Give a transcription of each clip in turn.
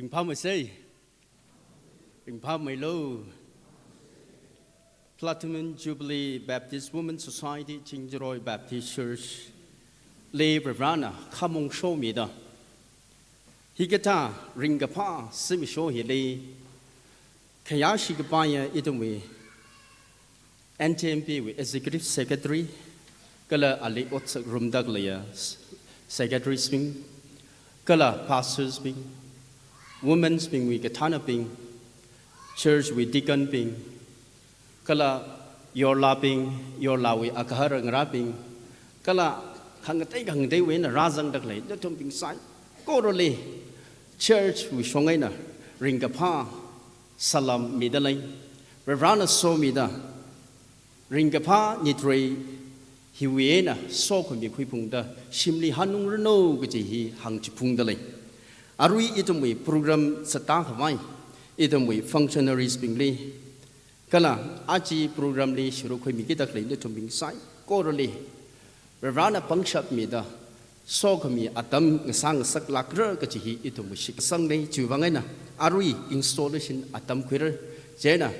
Bình Phao Mười Xây, Bình Phao Mười Lô, Platinum Jubilee Baptist Women's Society, Chingjoroi Baptist Church, Le Brevana, Kamong Show Me Da, Higata, Ringapa, Simi Show Hili, Kayashi Gabaya Idumi, NTMP with Executive Secretary, Kala Ali Otsak Rumdaglia, Secretary Sping, Kala Pastors Sping, Women's Sping with Katana Ping, Church with Deacon Ping, Kala Your Lapping, Your Lawi Akahara Rapping, Kala Hangatay Hangday Win, Razan Daglay, the Tumping Side, Goroli, Church with Shongana, Ringapa, Salam Midalay, Reverana Somida, Ringapa Nitre, Hiwiena, Sokumi Quipunda, Shimli Hanung Reno, Gaji Hangchipundale. Arui itumwi program Sata Hawaii, itumwi functionaries Bingli, Kala Aji program li Shurukui Mikita Clay to Bing Sai, Goroli, Reverana Pangshap Mida, Sokami Atam Sang Saklakra Gaji itumwi Shik Sunday Chuvangana, Arui installation Atam Quitter, Jena,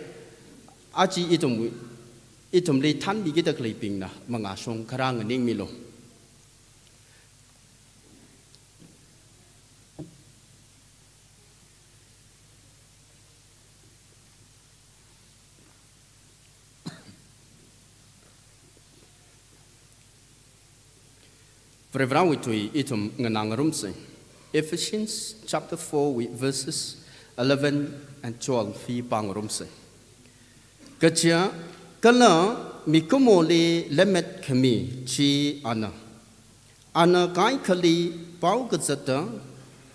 Aji itumwi. Itumli tan bigita clipping na mga song karang ning milo. Prevrawi tui itum nganang rumse. Ephesians chapter 4 verses 11 and 12 fi bang rumse. Kachia Kala mikumoli lemet kami chi ana kai kali pau gazata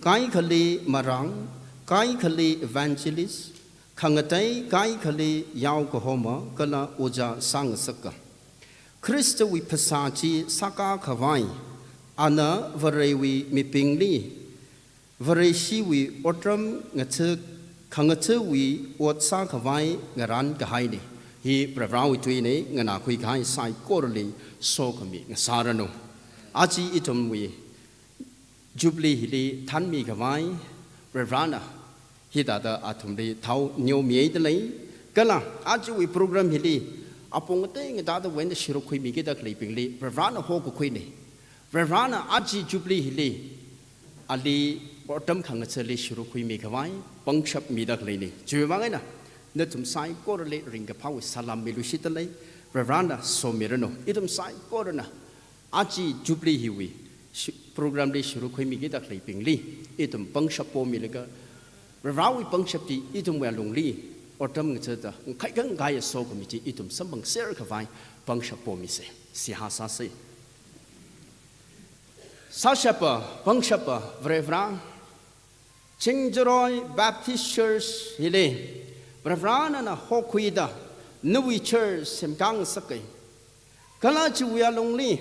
kai kali marang kai kali evangelist kangatai kai kali yau kohoma kala oja sang saka Christo wi pasachi saka kawai ana varewi mipingli vareshi wi otram ngatu kangatu wi otsa kawai ngaran gahaini He Pravrawi Twine, Ngana Quikai, Sai Corley, Sokami, Sarano. Aji itumwi, Jubilee Hili, Tanmi Gavai, Revrana, Hidada Atumli, Tau, New Miedley, Gala, Aji program Hili, upon a thing that when the Shirokui Migida clippingly, Revrana Hoko Queenie, Revrana Aji Jubilee Hili, Ali, Bottom Kangateli Shirokui Migavai, Bungshap Midaklini, Juvangana. Netum sai correlate ring a power salam milushitale, Reveranda so mirano, itum sai corona, Aji Jubilee Hiwi, program de Shurukui Migita clapping Lee, itum Bungshapo Miliga, Revawi Bungshapti, itum Wellung Lee, or Tumgata, Kaikan Gaia so committee, itum Sambang Serikavai, Bungshapo Mise, Sihasa say. Sashapa, Bungshapa, Vrevra, Chingjoroi Baptist Church Hile. Reverana na Hokuida, Nui Church, Semgang Sake. Kalachi we are lonely.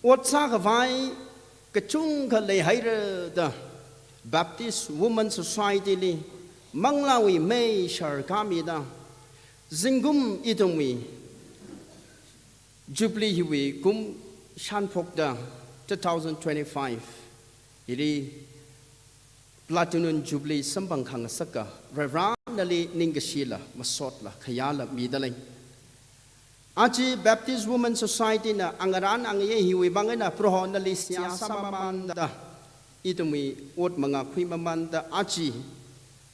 What Sakavai, Kachunga le Haida, the Baptist Women's Society, Manglawi May Sharkamida, Zingum Itumwi, Jubilee Hiwi, Gum Shanpokda, 2025. Iri Platinum Jubilee Sambang Kangasaka, Reverendally Ningashila, Masotla, Kayala, Midaling. Aji Baptist Women's Society na Angaran Angaye Hiwi Bangana Prohonali Samamanda, Itumi, Ot Manga Quimamanda, Aji,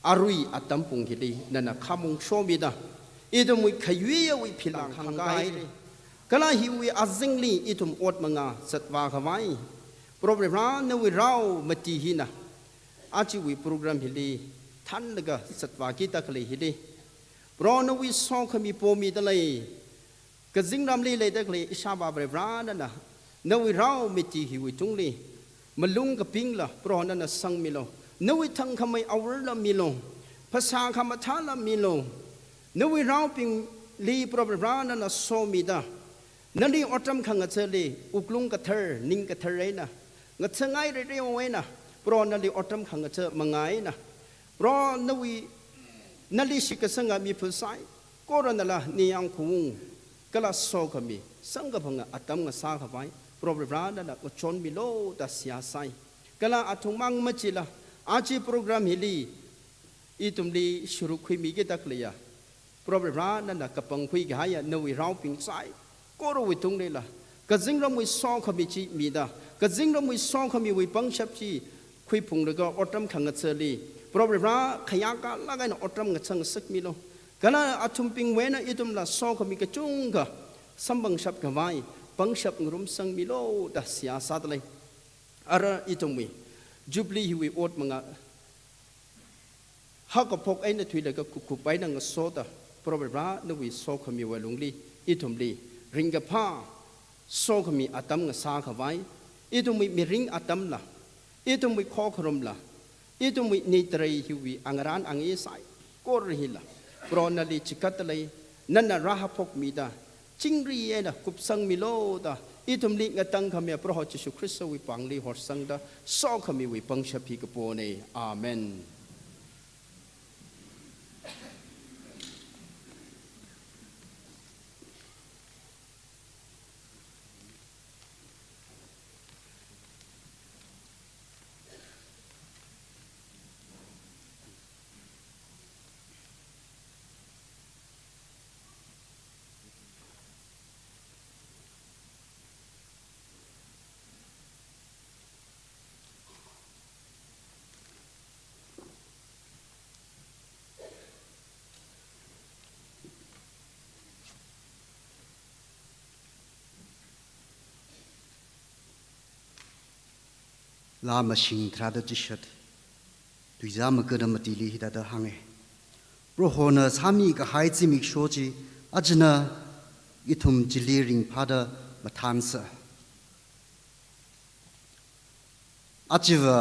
Arui Atampung Hili, Nana Kamung Shomida, Itum with Kayuya with Pilang Hangai, Kala Hiwi Azingli, Itum Ot Manga, Satva Hawaii, probably Rana with Rao Matihina. Aji we program hili, Tandaga, Satvakita Kali hili. Brono we saw kami po mi delay. Kazingram li lately, Shaba Brevana. No we row miti he we tungli. Malunga pingla, Bronana sang milo. No we tongue come our milo. Pasaka matala milo. No we rouping li probrana na so mida. Nani autumn kangateli, Uklunga ter, Ninka terrena. Natsangai rewena. Bro nali autumn kangacha mangaina. Bro nawi nali shikasanga mi pusai. Koranala niyang kung. Kala sokami. Sangapanga atam nga sakavai. Bro brada na uchon below da siyasai. Kala atumang machila. อาชีโปรแกรมฮิลีอีตุมลีชุรุคุยมีกิตักเลยอะโปรแกรมนั้นนะกับปังคุยกันยังนวิเราปิงไซก็รู้วิตุงเลยล่ะก็จิงเราไม่ซ้อขมิจีมีดาก็จิงเราไม่ซ้อขมิวิปังชับจีคุยพุงแล้วก็อดรำขังกัดเซลีโปรแกรมขยากาละกันอดรำกัดสังสักมิโลกันนะอาทุมปิงเวนะอีตุมละซ้อขมิกจุงกะสัมบังชับกันไว้ปังชับงรุมสังมิโลดัสยาสัตเลยอะไรอีตุมวิจุบลีฮิวิอดมังฮักกับพกไอ้เนี่ยถุยเลยก็คุบไปนั่งโซดาเพราะว่านึกวิโซขมีไว้ลงลีอีทุมลีริงกับผ้าโซขมีอัตมกับสาขไว้อีทุมมีริงอัตมละอีทุมมีข้อครมละอีทุมมีนิตรายฮิวิอังรานอังเอสายก็ริฮิละเพราะนั่นลีจิกัตเลยนั่นน่ะราหพกมีดาจิงรีเอนะกุบสังมิโลดาอีทุมลีงัตังขมีพระหัตถ์คริสต์วิปังลีหัวสังดาโซขมีวิปังชพิกโปเนอาเมนลามาชิงทราดจิชัดตุยจามกระดมติลีฮิดาดหังเอโปรโฮนาสามีก็หายจิมิกโชจีอาจนะอิทุมจิลีริงพาดมาทานซะอาจิวะ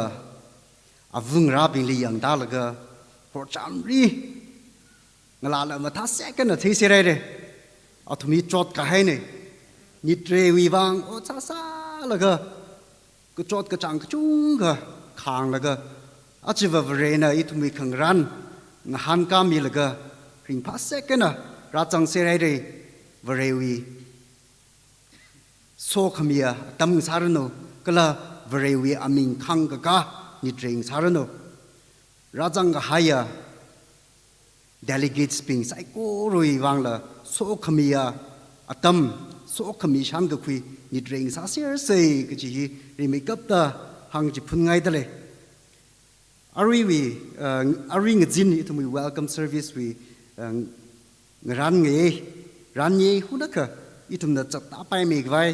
อาวุงราบิงลียังดาลกะโปรจามรีงลาละมาทัศกันนะที่เสร็จเลยอาทุมีจอดกันให้เนี่ยนิตเรวีวังโอซาซาละกะก็จอดกระจังกระจุงกะคางละกะอาชีวะเรนะอิทุมีขังรันงหันกามีละกะริงพัสเซกันนะราจังเสร็จเลยเวเรวีโซขมียตั้มสารโนก็ละเวเรวีอามิงขังกะกะนิดเริงสารโนราจังกะหายาdelegate spring sai ko roi wang la so khamiya atam so khami sham ga khui ni dreng sa ser sei ke ji ri make up ta hang ji phun ngai dale ari ngi jin it we welcome service we ran ye hu da ka itum na chat ta pai me gwai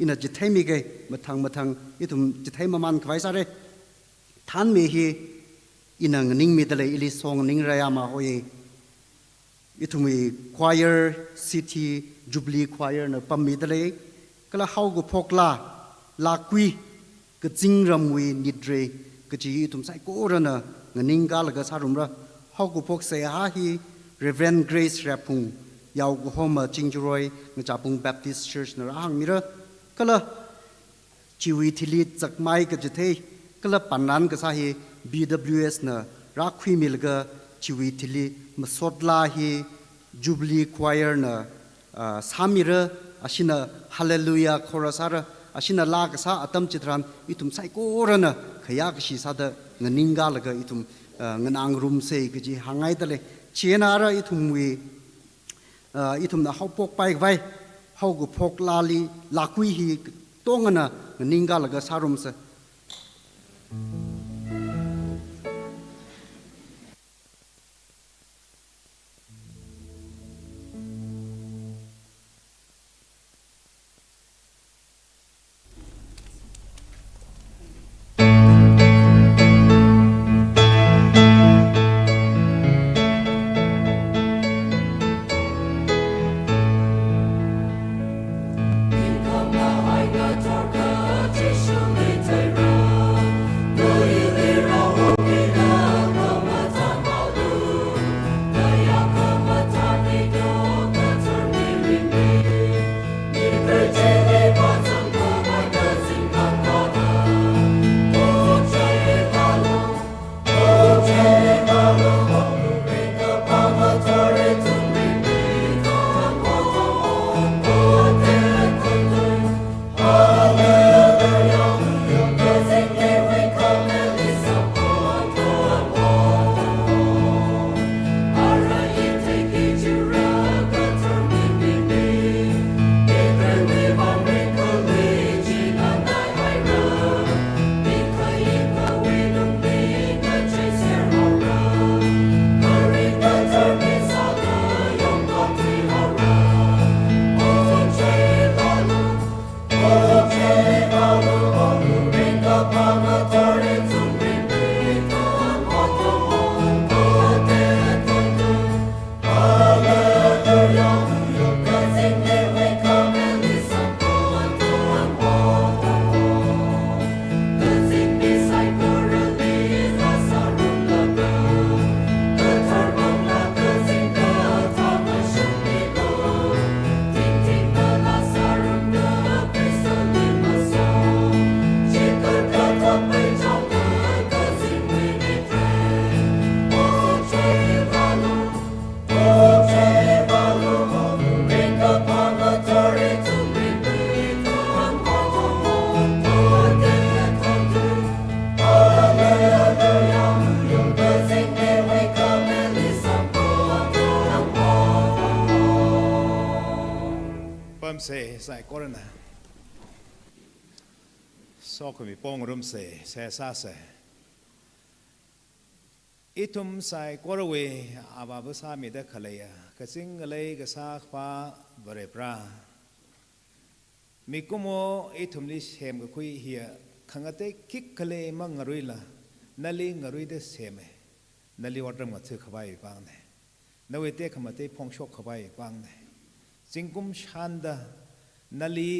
ina ji thai me ge mathang itum ji thai maman gwai sa re than me hi ina ning me dale ili song ning ra ya ma hoye itumi choir city jubilee choir na pammi dale kala how go phokla la kui ke jingram wi nidre ke ji itum sai ko rana nganing ga la ga sarum ra how go phok se ha hi reverend grace rapung yaw go homa jingjroi ngachapung baptist church na hang mira kala chiwi thili chakmai ke jithe kala panan ka sa hi bws na rakhui milga chiwi thili masodla hi jubilee choir na samira ashina hallelujah chorusara ashina lag sa atam chitran itum sai ko rana khaya shi sa da nganinga laga itum nganang room se gi hangai dale chenara itum wi itum na hopok pai vai hau gu phok lali lakui hi tongana nganinga laga sarum se Go มเสใส่ก่อนนะซอกมีปองรมเสเสซาเสอิทุมใส่ก่อนเวอาบาบุษามีเด็กขเลยกสิงเลยกษาฟ้าบริปรามีกุโมอิทุมลิเชมกับคุยเฮียขังเตคิกขเลยมังงรุยละนั่นลิงรุยเดเสมนั่นลิวัดรำกับเธอขบายบางเนี่ยนเวเตขมาเตพงชกขบายบางเนี่ยจิงกุมชันดานั่นลิ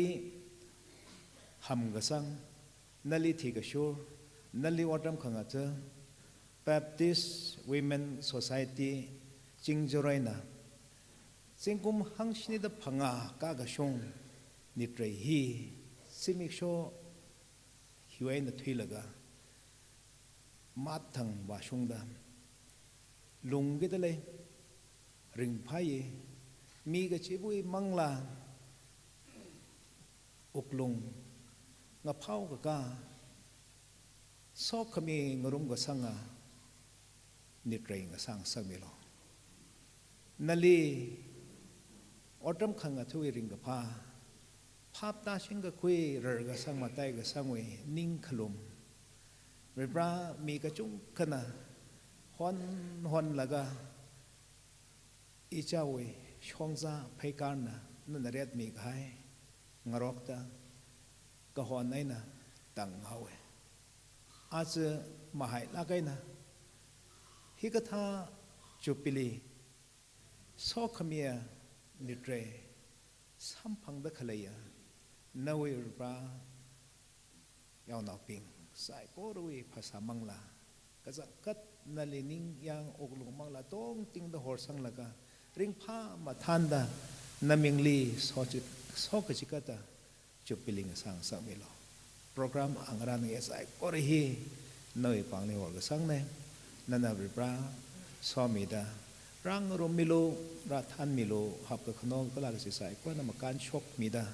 หำกสังนั่นลิทีกชูนั่นลิวัดรำขังเธอ Baptist Women Society จิงจรายนะจิงกุมหังชนิดพังากากชงนิตรฮีสิมิกโชหิวเอ็นทุยละกามาทังวาชงดามลุงกิตเลยริงพายมีกจิบุยมังลาอุกลุงงะเผากะกาซอกขมีงรุมกะสังานิตรงะสังสังมิโลนั่นลีอดรำขังกะทุยริงกะพาภาพตาชิงกะคุยเรกะสังมาไตกะสังเวนิ่งขลุมเรบรามีกะจุงขนาฮอนละกะอีเจ้าเวชงซาไพการนะนั่นเรียดมีกายงรอกตากะฮอนไนนะตังเฮาเวอาจจะมาให้ละไกนะฮิกะทาจุปิลีซอกขมียนิตรสัมพังดะขเลยนเวรบรายาวนาปิงสายโกรวีภาษามังลากะจักกัดนาลินิงยังอกลุงมังลาต้องติงดะหอสังละกะริงผ้ามาทันดานามิงลีซอกกะจิกะตาจุปิลิงสังสังเมโลโปรแกรมอังรานเอสไอโกรฮีนเวปังเลวกะสังเนนันนาบริบราสอมิดารังรมิโลรัฐานมิโลหับกับขนมก็ลากสิสายก็นำมาการชกมิดา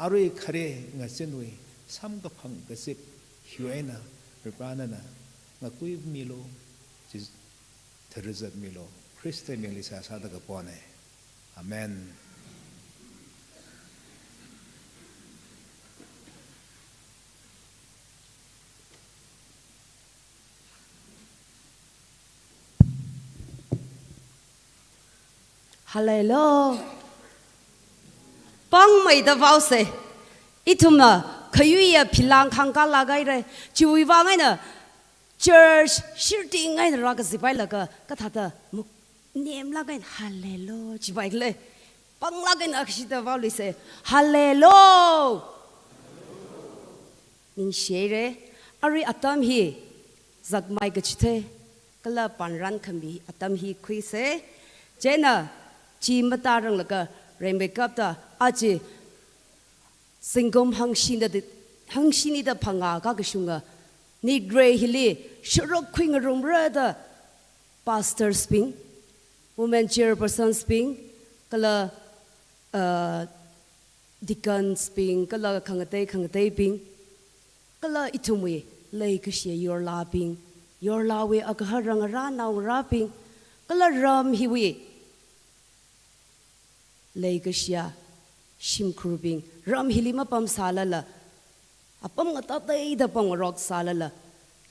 อารุยคาเรงาเซนวยซ้ำกับพังกสิบหิวเอนะบริบรานั่นนะงาคุยมิโลจิเทริซัดมิโลคริสเตียนมิลิซาซาตะกับปอนเออาเมนฮัลโหลปังไม่ได้ว่าเสอีทุ่มน่ะขยุยพิลังขังกาลากายเลยจิวิวางไงน่ะ church ชิลติ้งไงน่ะรักสิไปละก็ท่าแต่มุกเนียมละกันฮัลโหลจิไปเลยปังละกันอักษิตว่าเลยเสฮัลโหลนิ่งเชื่อเลยอะไรอัตมฮีจักไม่กจิตเตก็ละปันรันคำบีอัตมฮีคุยเสเจน่ะจีมตารังละก็เรนเบกับตาอาจีสิงคมหังชินีดพังอาก็กชุงอ่ะนี่เกรฮิลีชรกคุยงรุมเรดา pastor speak woman chairperson speak ก็ละdeacon speak ก็ละขังเตยปิงก็ละอิทุมวยเลยก็เสียยอร์ลาปิงยอร์ลาเวอากหารังรานาวราปิงก็ละรำฮิวีเลยก็เสียชิมครูบิงรำฮิลิมาปั๊มซาลาละอปั๊มกตาเตยดปั๊มรอกซาลาละ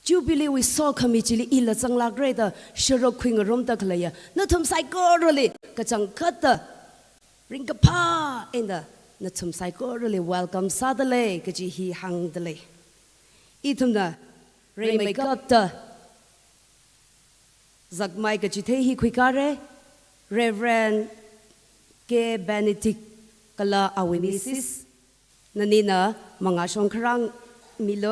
จูบิลีวิสอขมิจิลีอิละจังลักเรดชรกคุยงรมตะขเลยนั่นทำไซโกรเลยกะจังคัดริงกะพาเอ็นดะนั่นทำไซโกรเลย welcome ซาดเลยกะจีฮีฮังดเลยอีทุมนะเรไม่กัดจักไม่กะจีเทฮีคุยการ์เรเวนเกเบเนติกกลาอวิมิซิสนั่นนี่นะมังอาชงครั้งมิโล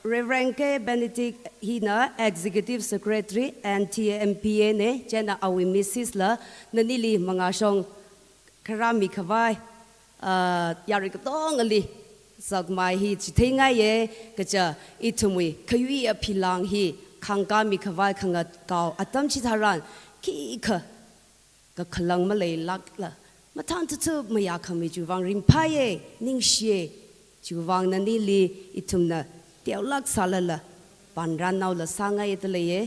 Reverend K. Benedict Hina, Executive Secretary and TMPA ne, Jena awi Mrs. la, nanili mga siyang karami kawai, yari katong ali, sagmay hi chitingay ye, kacha itumwi, kayui apilang hi, kangkami kawai kangat kao, atam chitaran, kika, kakalang malay lak la, matang tutu mayakami juvang rimpaye, ning siye, juvang nanili itum na, tiaw lak salala pan ranaw la sanga italaye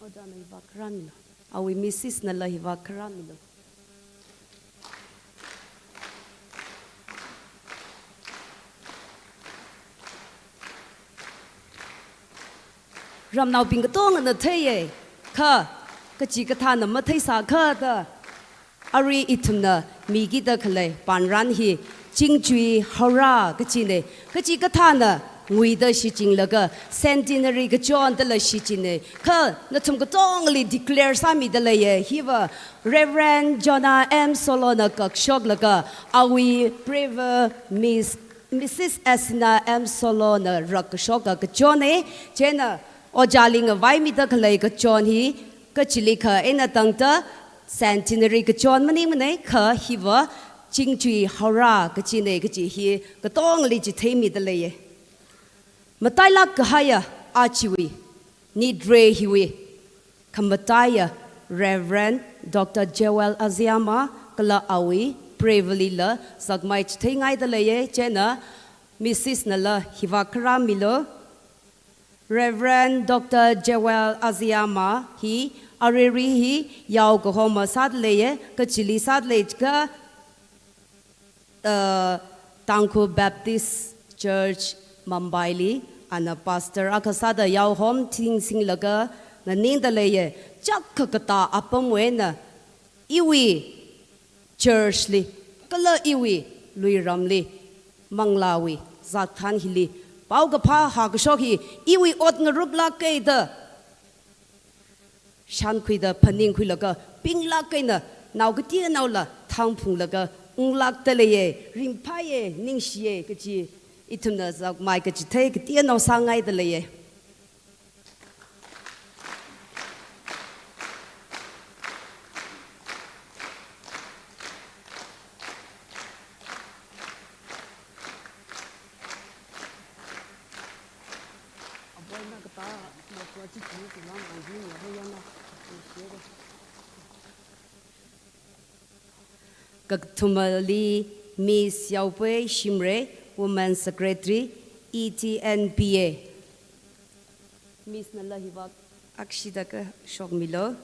oda na hiva kramilo awi misis na la hiva kramilo รำนาวปิงก็ต้องอันเทยค่ะก็จีกระทานมาเทยสาค่ะเถอะอารีอิทุมนะมีกิดะเลยปานรันฮีจิงจุยฮาราก็จีเนี่ยก็จีกระทานนะงวย的是真了个 centenary 个 John 的了是真的，可那从个当里 declare 上面的了耶，希望 Reverend Jonah M. Solo 那个说了个，阿位 brave Mrs. Esna M. Solo 那那个说个 John 呢，这呢，我家里个外面的个来个 John he，个这里个哎那等的 centenary 个 John 么呢，可希望金句好啦，个这呢个这些个当里就听米的了耶。Mataya kahaya achiwi, nidre hiwi. Kamataya Reverend Dr. Joel Aziama kala awi bravely la sagmai chingai da leye chena Mrs. Nala hivakra milo. Reverend Dr. Joel Aziama he ariri he yao ko homa sad leye ka chili sad leye ka Tangko Baptist Church Mumbai li ana pastor akasada yaw hom ting sing laga na ning da leye chak kata apam we na iwi church li kala iwi lui ram li manglawi zathan hili pau ga pha ha ga shok hi iwi ot nga rup la ke da shan khui da phaning khui laga ping la ke na naw ga ti naw la thang phung laga ung lak da leye rim pha ye ning shi ye ka ji Ituna zak mai ka chithe ka tia no sangai de leye Kaktumali Miss Yaupwe Shimre Women's Secretary, ETNPA. Miss Nalahiwak Akshidaka Shogmilo.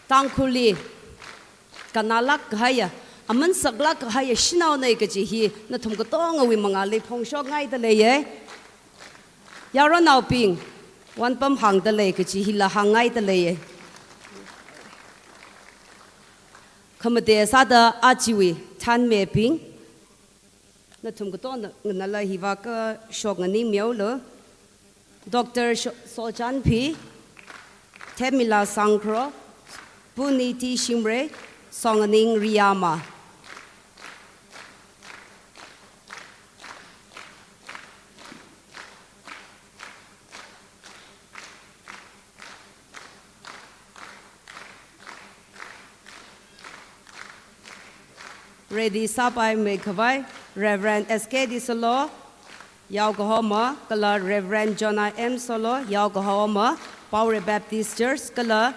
Tangkuli Kanalak Haya, Aman Saglak Haya Shinao Nagaji, Natumgatong, we Mangali Pong Shog Ngai the Lay. Yara now ping, one pump hang the lake, Hila Hangai the Lay. Kamade sada achiwi tan me ping na tum ko ton na la hiwa ka shok ngani miao lo Dr. Sochan P Temila Sangkro Puniti Shimre Songaning Riyama Ready Sabai Mekavai, Reverend S.K. Solo, Yaugahoma, Kala Reverend Jonah M. Solo, Yaugahoma, Power Baptist Church, Kala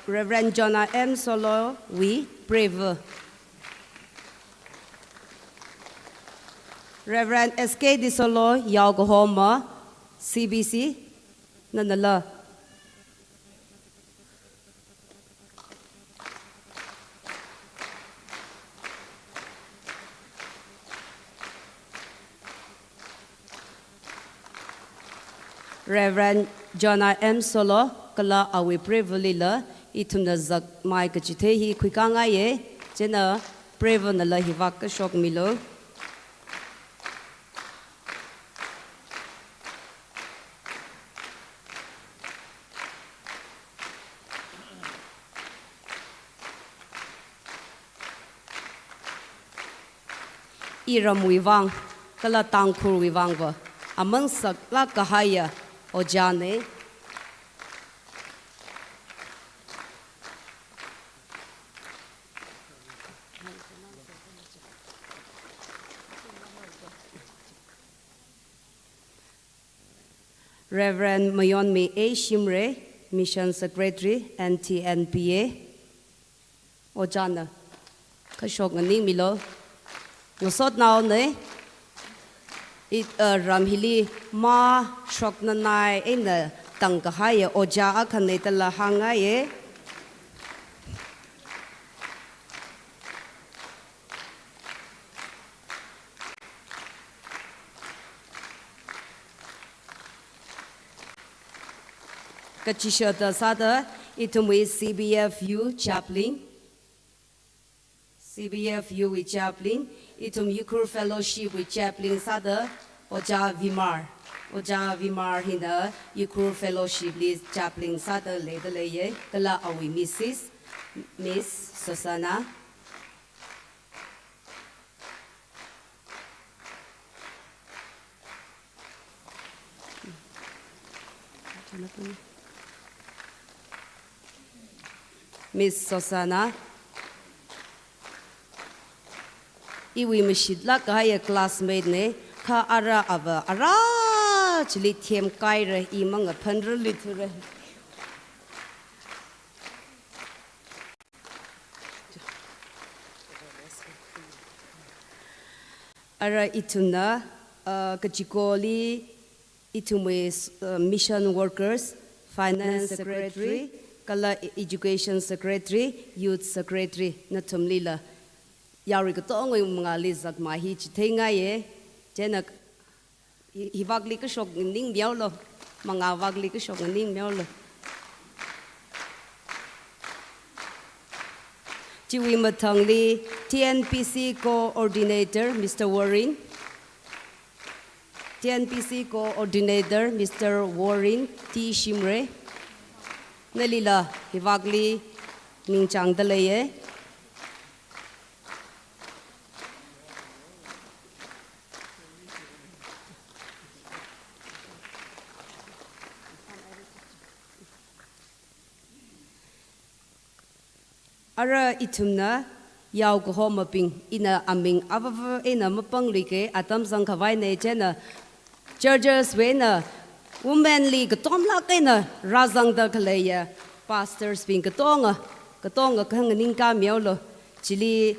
Reverend Jonah M. Solo, we brave. Reverend S.K. Solo, Yaugahoma, CBC, Nanala. Reverend Jonah M. Solo, kala awi prevoli la, itumna zak mai ka chithe hi kwikanga ye, jena prevo na la hivak ka shok milo. Iram wivang, kala tangkur wivang va, amang sak la kahaya. Ojane Reverend Mayonmi A. Shimre, Mission Secretary, NTNPA. Ojana Kashok Ngani Milo Nosot now ne it Ramhili Ma Shoknanai in the Tangahaya Oja Akaneta La Hangaye. Kachisha Sada, Itumwe CBFU chaplain. CBFU with chaplain. Itum Yukur Fellowship with chaplain Sada, Oja Vimar. Oja Vimar Hinda, Yukur Fellowship with chaplain Sada, later laye, Kala Awi Mrs. Miss Susana. Miss Susana. Iwi mashidla kaya classmate ne ka ara ava ara chili tiem kai re imang a pandra liture. Ara ituna kachikoli itumwe mission workers, finance secretary, kala education secretary, youth secretary na tumlila. Yari ka to ngay mga lizak mahi chitenga ye, jena hivagli ka shok ning miaulo, mga vagli ka shok ning miaulo. Chiwi matangli TNPC coordinator Mr. Warren. TNPC coordinator Mr. Warren T. Shimre. Nalila hivagli ning chang dalaye. Ara itumna yaw ko ho maping ina aming avava ina mapang like atam sang kawai ne jena churches we na womanly gatom la kaina razang da kaleya pastors being gatonga kang ning ka miao lo chili